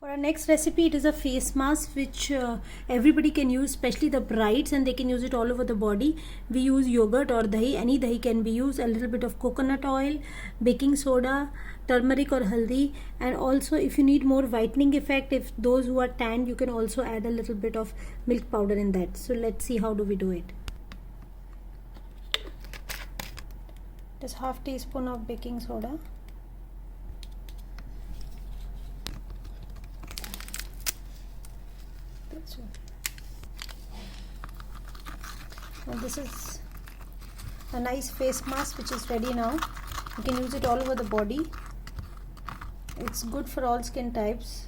For our next recipe, it is a face mask which everybody can use, especially the brides, and they can use it all over the body. We use yogurt or dahi, any dahi can be used, a little bit of coconut oil, baking soda, turmeric or haldi, and also if you need more whitening effect, if those who are tanned, you can also add a little bit of milk powder in that. So let's see how do we do it. Just half teaspoon of baking soda. And this is a nice face mask which is ready now. You can use it all over the body. It's good for all skin types.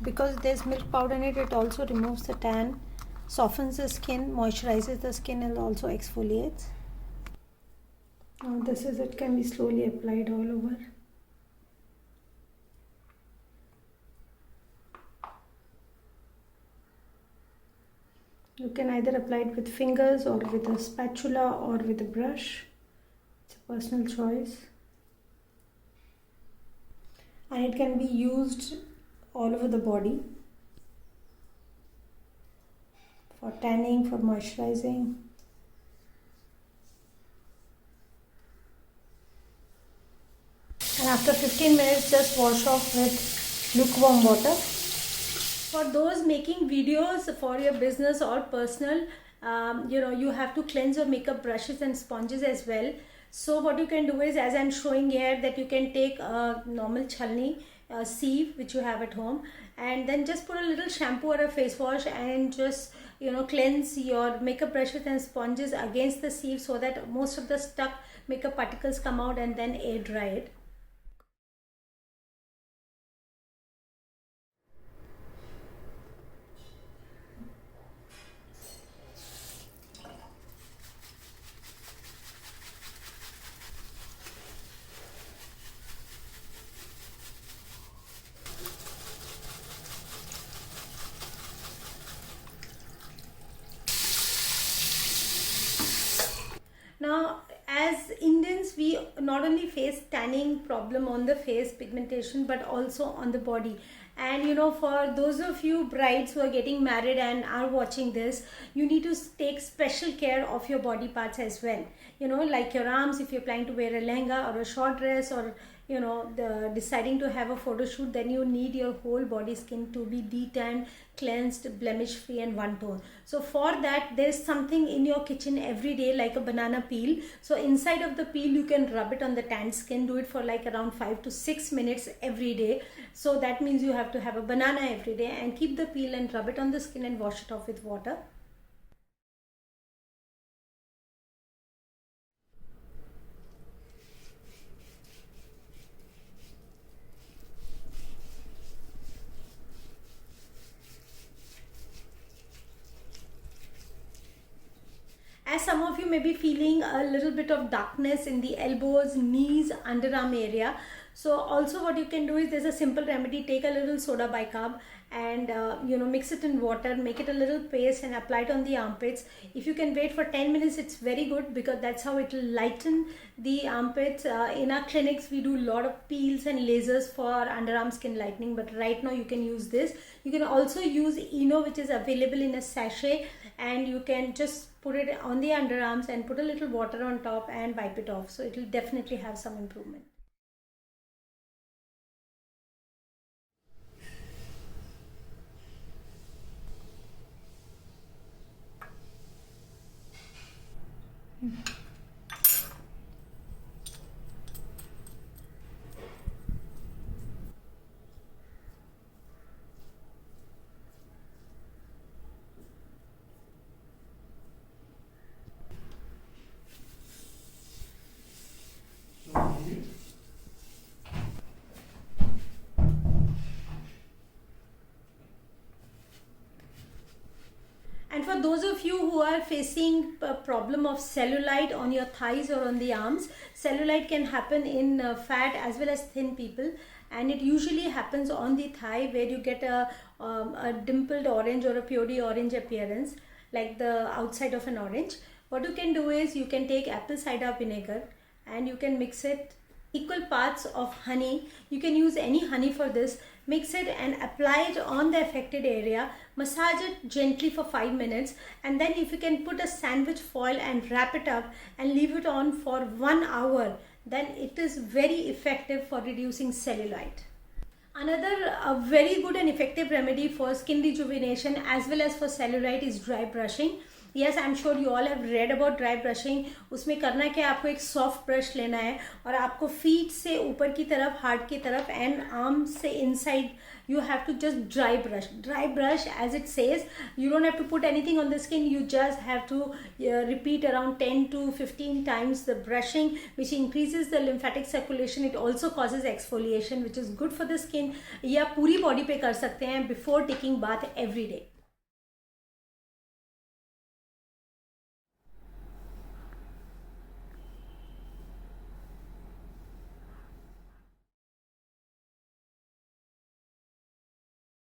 Because there's milk powder in it, it also removes the tan, softens the skin, moisturizes the skin, and also exfoliates. Now this is it, can be slowly applied all over. You can either apply it with fingers or with a spatula or with a brush. It's a personal choice. And it can be used all over the body for tanning, for moisturizing. And after 15 minutes, just wash off with lukewarm water. For those making videos for your business or personal, you have to cleanse your makeup brushes and sponges as well. So what you can do is, as I'm showing here, that you can take a normal chalni sieve which you have at home, and then just put a little shampoo or a face wash and just cleanse your makeup brushes and sponges against the sieve so that most of the stuck makeup particles come out, and then air dry it. Now, as Indians, we not only face tanning problem on the face, pigmentation, but also on the body. And for those of you brides who are getting married and are watching this, you need to take special care of your body parts as well. Like your arms, if you're planning to wear a lehenga or a short dress, or deciding to have a photo shoot, then you need your whole body skin to be detanned, cleansed, blemish free, and one tone. So for that, there's something in your kitchen every day, like a banana peel. So inside of the peel, you can rub it on the tanned skin. Do it for like around 5 to 6 minutes every day. So that means you have to have a banana every day, and keep the peel and rub it on the skin and wash it off with water. As some of you may be feeling a little bit of darkness in the elbows, knees, underarm area. So also what you can do is, there's a simple remedy. Take a little soda bicarb and mix it in water, make it a little paste, and apply it on the armpits. If you can wait for 10 minutes, it's very good, because that's how it will lighten the armpits. In our clinics, we do a lot of peels and lasers for underarm skin lightening, but right now you can use this. You can also use Eno, which is available in a sachet, and you can just put it on the underarms and put a little water on top and wipe it off. So it will definitely have some improvement. And for those of you who are facing a problem of cellulite on your thighs or on the arms, cellulite can happen in fat as well as thin people, and it usually happens on the thigh, where you get a dimpled orange or a purely orange appearance, like the outside of an orange. What you can do is, you can take apple cider vinegar and you can mix it equal parts of honey. You can use any honey for this. Mix it and apply it on the affected area. Massage it gently for 5 minutes, and then if you can put a sandwich foil and wrap it up and leave it on for 1 hour, then it is very effective for reducing cellulite. Another very good and effective remedy for skin rejuvenation as well as for cellulite is dry brushing. Yes, I'm sure you all have read about dry brushing. उसमें करना क्या है, आपको एक soft brush लेना है और आपको फीट से ऊपर की तरफ, हार्ट की तरफ एंड आर्म से inside you have to just dry brush as it says. You don't have to put anything on the skin, you just have to repeat around 10 to 15 times the brushing, which increases the lymphatic circulation. It also causes exfoliation, which is good for the skin. ये आप पूरी body पे कर सकते हैं before taking bath every day.